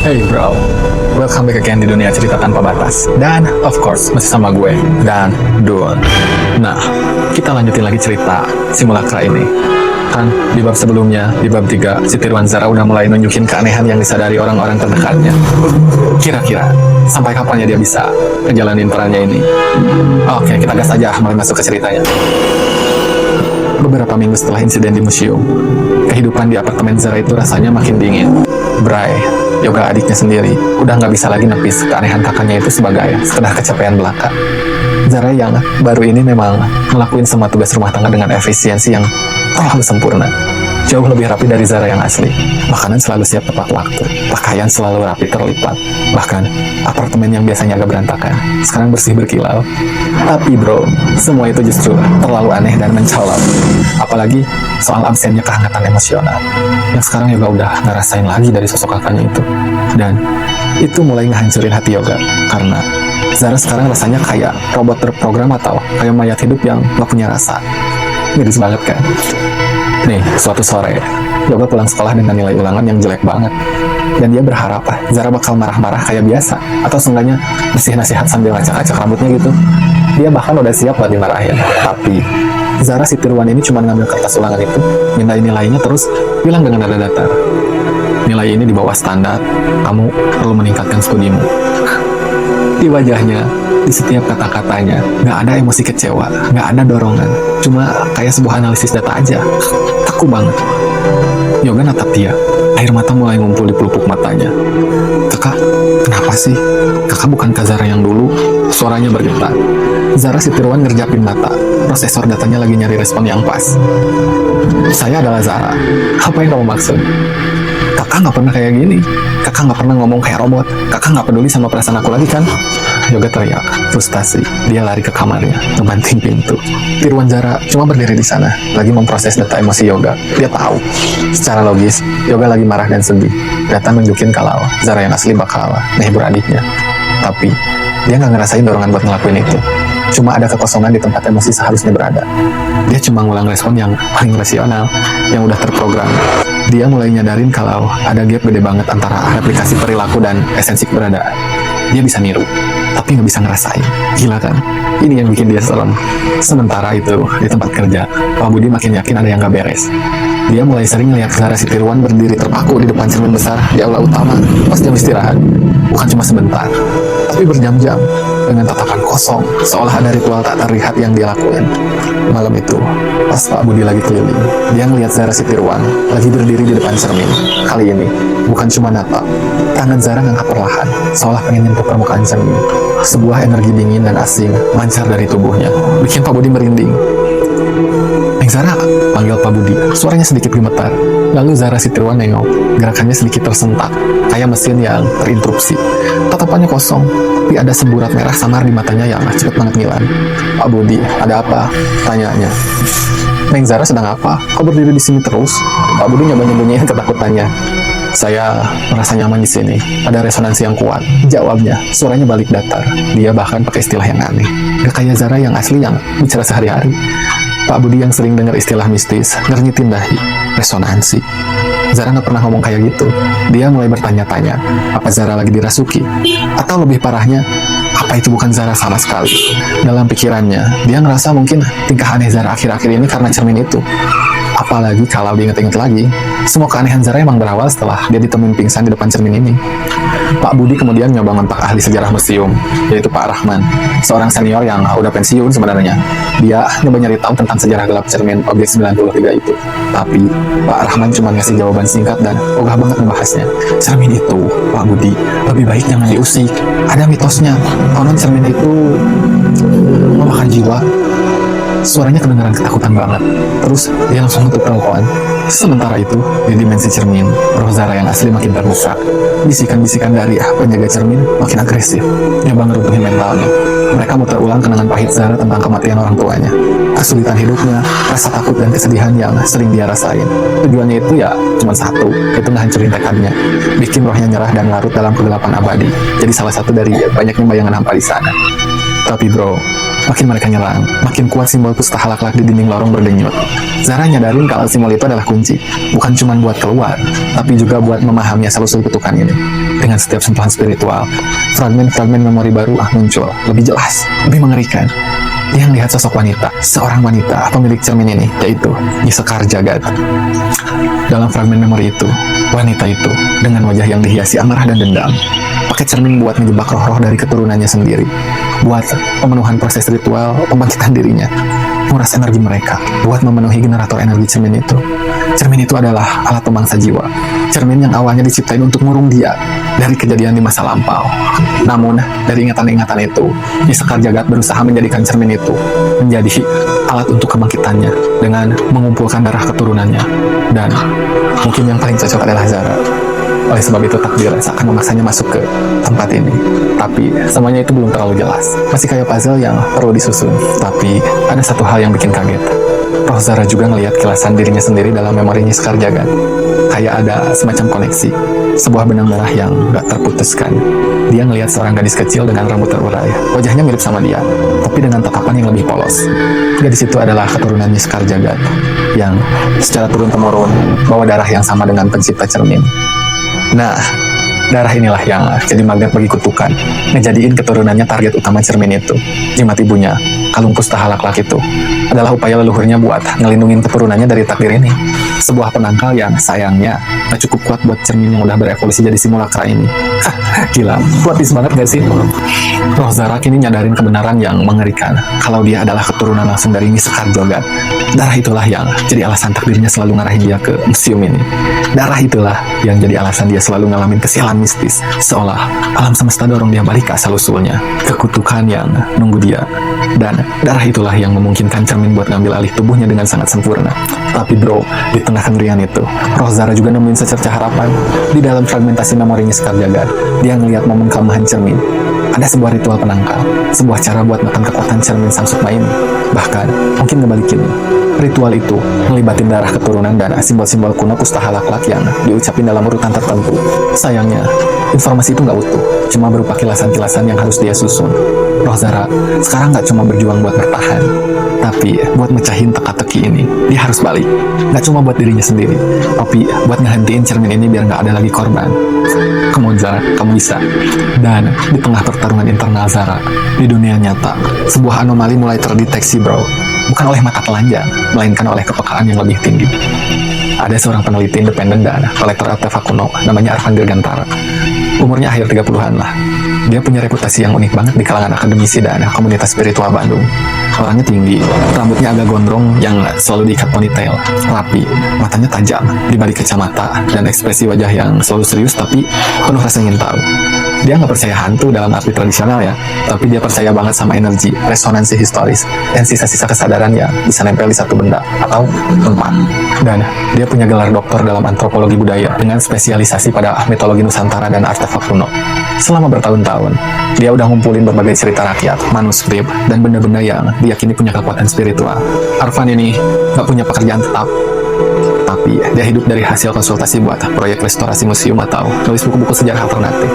Hey bro, welcome back again di dunia cerita tanpa batas. Dan of course masih sama gue dan Dun. Nah, kita lanjutin lagi cerita simulakra ini. Kan di bab sebelumnya, di bab 3, si Tirwan Zara udah mulai nunjukin keanehan yang disadari orang-orang terdekatnya. Kira-kira sampai kapannya dia bisa ngejalanin perannya ini? Oke, kita gas aja mulai masuk ke ceritanya. Beberapa minggu setelah insiden di museum, kehidupan di apartemen Zara itu rasanya makin dingin. Bray, Yoga adiknya sendiri, udah nggak bisa lagi nepis keanehan kakaknya itu sebagai sekedar kecapean belaka. Zara yang baru ini memang ngelakuin semua tugas rumah tangga dengan efisiensi yang terlalu sempurna. Jauh lebih rapi dari Zara yang asli. Makanan selalu siap tepat waktu, pakaian selalu rapi terlipat. Bahkan, apartemen yang biasanya agak berantakan, sekarang bersih berkilau. Tapi bro, semua itu justru terlalu aneh dan mencolok. Apalagi soal absennya kehangatan emosional, yang sekarang Yoga udah ngerasain lagi dari sosok kakaknya itu. Dan itu mulai ngehancurin hati Yoga, karena Zara sekarang rasanya kayak robot terprogram atau kayak mayat hidup yang gak punya rasa. Miris banget kan? Nih, suatu sore, Yoga pulang sekolah dengan nilai ulangan yang jelek banget. Dan dia berharap Zara bakal marah-marah kayak biasa, atau seenggaknya bersih nasihat sambil ngacak-ngacak rambutnya gitu. Dia bahkan udah siap buat dimarahin. Tapi Zara si Tirwan ini cuma ngambil kertas ulangan itu, mintain nilainya terus bilang dengan nada datar, nilai ini di bawah standar, kamu perlu meningkatkan studimu. Di wajahnya, di setiap kata-katanya, nggak ada emosi kecewa, nggak ada dorongan, cuma kayak sebuah analisis data aja. Kaku banget. Yoga natap dia, air mata mulai ngumpul di pelupuk matanya. Kakak, kenapa sih? Kakak bukan Kak Zara yang dulu? Suaranya bergetar. Zara si Tirwan ngerjapin mata, prosesor datanya lagi nyari respon yang pas. Saya adalah Zara. Apa yang kamu maksud? Kakak nggak pernah kayak gini. Kakak nggak pernah ngomong kayak robot. Kakak nggak peduli sama perasaan aku lagi kan? Yoga teriak, frustasi. Dia lari ke kamarnya, ngebanting pintu. Tirwan Zara cuma berdiri di sana, lagi memproses data emosi Yoga. Dia tahu, secara logis, Yoga lagi marah dan sedih. Data nunjukin kalau Zara yang asli bakal menghibur adiknya. Tapi, dia nggak ngerasain dorongan buat ngelakuin itu. Cuma ada kekosongan di tempat emosi seharusnya berada. Dia cuma ngulang respon yang paling rasional, yang udah terprogram. Dia mulai nyadarin kalau ada gap gede banget antara replikasi perilaku dan esensi keberadaan. Dia bisa niru, tapi nggak bisa ngerasain. Gila kan? Ini yang bikin dia serem. Sementara itu, di tempat kerja, Pak Budi makin yakin ada yang nggak beres. Dia mulai sering melihat Zara si Tirwan berdiri terpaku di depan cermin besar di aula utama pas jam istirahat. Bukan cuma sebentar, tapi berjam-jam dengan tatapan kosong, seolah ada ritual tak terlihat yang dia lakuin. Malam itu, pas Pak Budi lagi keliling, dia ngelihat Zara si Tirwan lagi berdiri di depan cermin. Kali ini, bukan cuma natap, tangan Zara ngangkat perlahan, seolah pengen nyentuh permukaan cermin. Sebuah energi dingin dan asing mancar dari tubuhnya, bikin Pak Budi merinding. Neng Zara, panggil Pak Budi. Suaranya sedikit gemetar. Lalu Zara si Tirwan nengok, gerakannya sedikit tersentak, kayak mesin yang terinterupsi. Tatapannya kosong, tapi ada semburat merah samar di matanya yang cepet banget ngilang. Pak Budi, ada apa? Tanyanya. Neng Zara sedang apa? Kok berdiri di sini terus? Pak Budi nyoba nyembunyiin ketakutannya. Saya merasa nyaman di sini. Ada resonansi yang kuat. Jawabnya, suaranya balik datar. Dia bahkan pakai istilah yang aneh. Gak kayak Zara yang asli yang bicara sehari-hari. Pak Budi yang sering dengar istilah mistis, ngernyitin dahi, resonansi. Zara nggak pernah ngomong kayak gitu. Dia mulai bertanya-tanya, apa Zara lagi dirasuki? Atau lebih parahnya, apa itu bukan Zara sama sekali? Dalam pikirannya, dia ngerasa mungkin tingkah aneh Zara akhir-akhir ini karena cermin itu. Apalagi kalau diinget-inget lagi, semua keanehan Zara emang berawal setelah dia ditemuin pingsan di depan cermin ini. Pak Budi kemudian nyoba ngontak ahli sejarah museum, yaitu Pak Rahman, seorang senior yang udah pensiun sebenarnya. Dia nyoba nyari tahu tentang sejarah gelap cermin objek 93 itu. Tapi Pak Rahman cuma ngasih jawaban singkat dan ogah banget ngebahasnya. Cermin itu, Pak Budi, lebih baik jangan diusik. Ada mitosnya, konon cermin itu memakan jiwa. Suaranya kedengaran ketakutan banget. Terus dia langsung nutup telepon. Sementara itu, di dimensi cermin, roh Zara yang asli makin terbuka. Bisikan-bisikan dari penjaga cermin makin agresif. Nyoba ngeruntuhin mentalnya. Mereka muter ulang kenangan pahit Zara tentang kematian orang tuanya, kesulitan hidupnya, rasa takut dan kesedihan yang sering dia rasain. Tujuannya itu ya cuma satu, itu ngehancurin tekadnya, bikin rohnya nyerah dan larut dalam kegelapan abadi. Jadi salah satu dari banyaknya bayangan hampa di sana. Tapi bro, makin mereka nyerang, makin kuat simbol pustahalak-lak di dinding lorong berdenyut. Zara nyadarin kalau simbol itu adalah kunci, bukan cuma buat keluar, tapi juga buat memahami asal-usul kutukan ini. Dengan setiap sentuhan spiritual, fragmen-fragmen memori baru muncul, lebih jelas, lebih mengerikan. Dia melihat sosok wanita, seorang wanita pemilik cermin ini, yaitu Nyisekar Jagat. Dalam fragmen memori itu, wanita itu dengan wajah yang dihiasi amarah dan dendam, pakai cermin buat ngejebak roh-roh dari keturunannya sendiri, buat pemenuhan proses ritual pembangkitan dirinya, nguras energi mereka, buat memenuhi generator energi cermin itu. Cermin itu adalah alat pemangsa jiwa, cermin yang awalnya diciptain untuk ngurung dia dari kejadian di masa lampau. Namun, dari ingatan-ingatan itu, Nyisekar Jagat berusaha menjadikan cermin itu menjadi alat untuk kebangkitannya dengan mengumpulkan darah keturunannya. Dan mungkin yang paling cocok adalah Zara. Oleh sebab itu takdir seakan memaksanya masuk ke tempat ini. Tapi semuanya itu belum terlalu jelas. Masih kayak puzzle yang perlu disusun. Tapi ada satu hal yang bikin kaget. Roh Zara juga ngelihat kilasan dirinya sendiri dalam memori Nyisekar Jagat. Kayak ada semacam koneksi. Sebuah benang merah yang gak terputuskan. Dia ngelihat seorang gadis kecil dengan rambut terurai. Wajahnya mirip sama dia, tapi dengan tatapan yang lebih polos. Gadis itu adalah keturunan Nyisekar Jagat yang secara turun-temurun bawa darah yang sama dengan pencipta cermin. Nah, darah inilah yang jadi magnet bagi kutukan, ngejadiin keturunannya target utama cermin itu. Jimat ibunya, kalung pustahalak-lak itu, adalah upaya leluhurnya buat ngelindungin keturunannya dari takdir ini. Sebuah penangkal yang sayangnya gak cukup kuat buat cermin yang udah berevolusi jadi simulakra ini. Gila, plot-twist banget gak sih? Roh Zara kini nyadarin kebenaran yang mengerikan, kalau dia adalah keturunan langsung dari Nyisekar Jagat. Darah itulah yang jadi alasan takdirnya selalu ngarahin dia ke museum ini. Darah itulah yang jadi alasan dia selalu ngalamin kesialan mistis, seolah alam semesta dorong dia balik ke asal-usulnya, ke kutukan yang nunggu dia. Dan darah itulah yang memungkinkan cermin buat ngambil alih tubuhnya dengan sangat sempurna. Tapi bro, di tengah kengerian itu, Roh Zara juga nemuin secerca harapan. Di dalam fragmentasi memori Nyisekar Jagat, dia ngelihat momen kelemahan cermin. Ada sebuah ritual penangkal, sebuah cara buat makan kekuatan cermin sang sukma ini. Bahkan, mungkin ngebalikin. Ritual itu ngelibatin darah keturunan dan simbol-simbol kuno pustahalak-lak yang diucapin dalam urutan tertentu. Sayangnya, informasi itu nggak utuh, cuma berupa kilasan-kilasan yang harus dia susun. Roh Zara sekarang nggak cuma berjuang buat bertahan, tapi buat mecahin teka-teki ini. Dia harus balik, nggak cuma buat dirinya sendiri, tapi buat ngehentiin cermin ini biar nggak ada lagi korban. Come on Zara, kamu bisa. Dan di tengah pertarungan internal Zara, di dunia nyata, sebuah anomali mulai terdeteksi bro. Bukan oleh mata telanjang, melainkan oleh kepekaan yang lebih tinggi. Ada seorang peneliti independen dan kolektor artefak kuno, namanya Arfan Dirgantara. Umurnya akhir 30-an lah. Dia punya reputasi yang unik banget di kalangan akademisi dan komunitas spiritual Bandung. Orangnya tinggi, rambutnya agak gondrong yang selalu diikat ponytail, rapi, matanya tajam, di balik kacamata, dan ekspresi wajah yang selalu serius tapi penuh rasa ingin tahu. Dia nggak percaya hantu dalam arti tradisional ya, tapi dia percaya banget sama energi, resonansi historis, dan sisa-sisa kesadaran yang bisa nempel di satu benda atau tempat. Dan dia punya gelar doktor dalam antropologi budaya dengan spesialisasi pada mitologi Nusantara dan artefak kuno. Selama bertahun-tahun, dia udah ngumpulin berbagai cerita rakyat, manuskrip, dan benda-benda yang diyakini punya kekuatan spiritual. Arfan ini nggak punya pekerjaan tetap, tapi dia hidup dari hasil konsultasi buat proyek restorasi museum atau nulis buku-buku sejarah alternatif.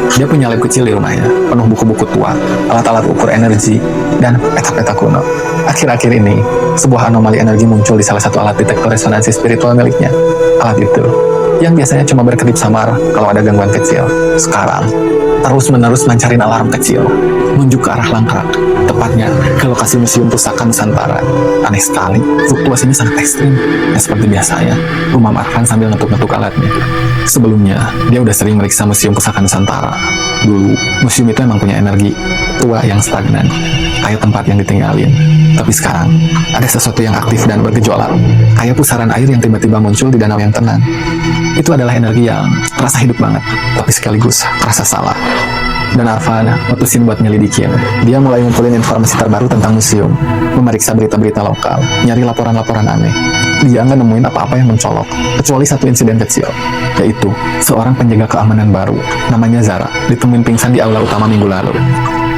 Dia punya lab kecil di rumahnya, penuh buku-buku tua, alat-alat ukur energi, dan peta-peta kuno. Akhir-akhir ini, sebuah anomali energi muncul di salah satu alat detektor resonansi spiritual miliknya. Alat itu, yang biasanya cuma berkedip samar kalau ada gangguan kecil, sekarang terus-menerus mancarin alarm kecil, nunjuk ke arah langkrak, tepatnya ke lokasi Museum Pusaka Nusantara. Aneh sekali, fluktuasinya sangat ekstrim. Ya seperti biasanya, Umam Arfan sambil ngetuk-ngetuk alatnya. Sebelumnya, dia udah sering meriksa Museum Pusaka Nusantara. Dulu, museum itu emang punya energi tua yang stagnan, kayak tempat yang ditinggalin. Tapi sekarang, ada sesuatu yang aktif dan bergejolak, kayak pusaran air yang tiba-tiba muncul di danau yang tenang. Itu adalah energi yang terasa hidup banget, tapi sekaligus terasa salah. Dan Arfan mutusin buat nyelidikin. Dia mulai ngumpulin informasi terbaru tentang museum, memeriksa berita-berita lokal, nyari laporan-laporan aneh. Dia nggak nemuin apa-apa yang mencolok, kecuali satu insiden kecil, yaitu seorang penjaga keamanan baru, namanya Zara, ditemuin pingsan di aula utama minggu lalu.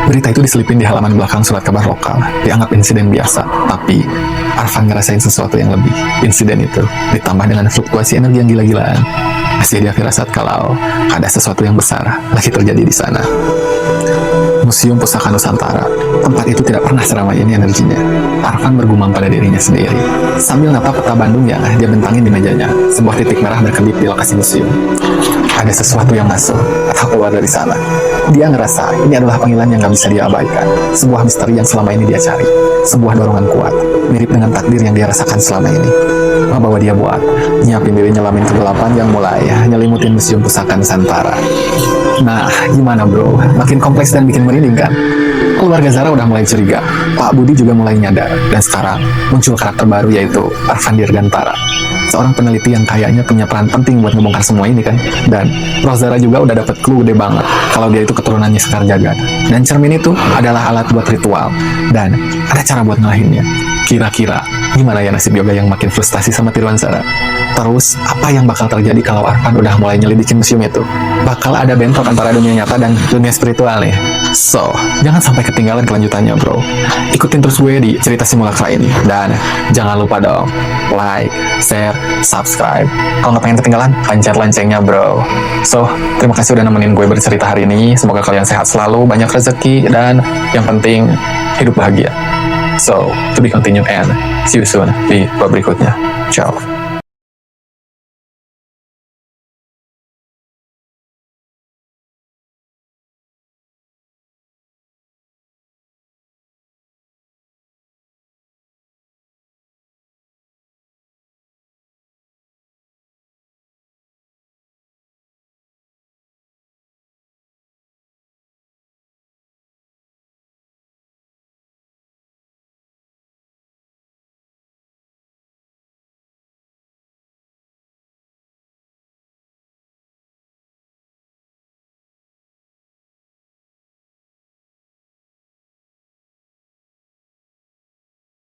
Berita itu diselipin di halaman belakang surat kabar lokal, dianggap insiden biasa, tapi Arfan ngerasain sesuatu yang lebih. Insiden itu ditambah dengan fluktuasi energi yang gila-gilaan. Masih dia firasat kalau ada sesuatu yang besar lagi terjadi di sana. Museum Pusaka Nusantara. Tempat itu tidak pernah seramai ini energinya. Arfan bergumam pada dirinya sendiri. Sambil natap peta Bandung yang dia bentangin di mejanya, sebuah titik merah berkedip di lokasi museum. Ada sesuatu yang masuk atau keluar dari sana. Dia ngerasa ini adalah panggilan yang gak bisa dia abaikan. Sebuah misteri yang selama ini dia cari. Sebuah dorongan kuat, mirip dengan takdir yang dia rasakan selama ini. Membawa dia buat nyiapin diri nyelamin kegelapan yang mulai nyelimutin Museum Pusaka Nusantara. Nah, gimana bro? Makin kompleks dan bikin merinding kan? Keluarga Zara udah mulai curiga, Pak Budi juga mulai nyadar, dan sekarang muncul karakter baru yaitu Arfan Dirgantara. Seorang peneliti yang kayaknya punya peran penting buat ngebongkar semua ini kan. Dan Roh Zara juga udah dapet clue gede banget kalau dia itu keturunannya Sekar Jagad. Dan cermin itu adalah alat buat ritual, dan ada cara buat ngalahinnya. Kira-kira gimana ya nasib Yoga yang makin frustasi sama tiruan Zara? Terus, apa yang bakal terjadi kalau Arfan udah mulai nyelidikin museum itu? Bakal ada bentrok antara dunia nyata dan dunia spiritual nih. So, jangan sampai ketinggalan kelanjutannya bro. Ikutin terus gue di cerita simulacra ini. Dan jangan lupa dong, like, share, subscribe. Kalau nggak pengen ketinggalan, pencet loncengnya bro. So, terima kasih udah nemenin gue bercerita hari ini. Semoga kalian sehat selalu, banyak rezeki, dan yang penting, hidup bahagia. So, to be continued and see you soon di bab berikutnya. Ciao.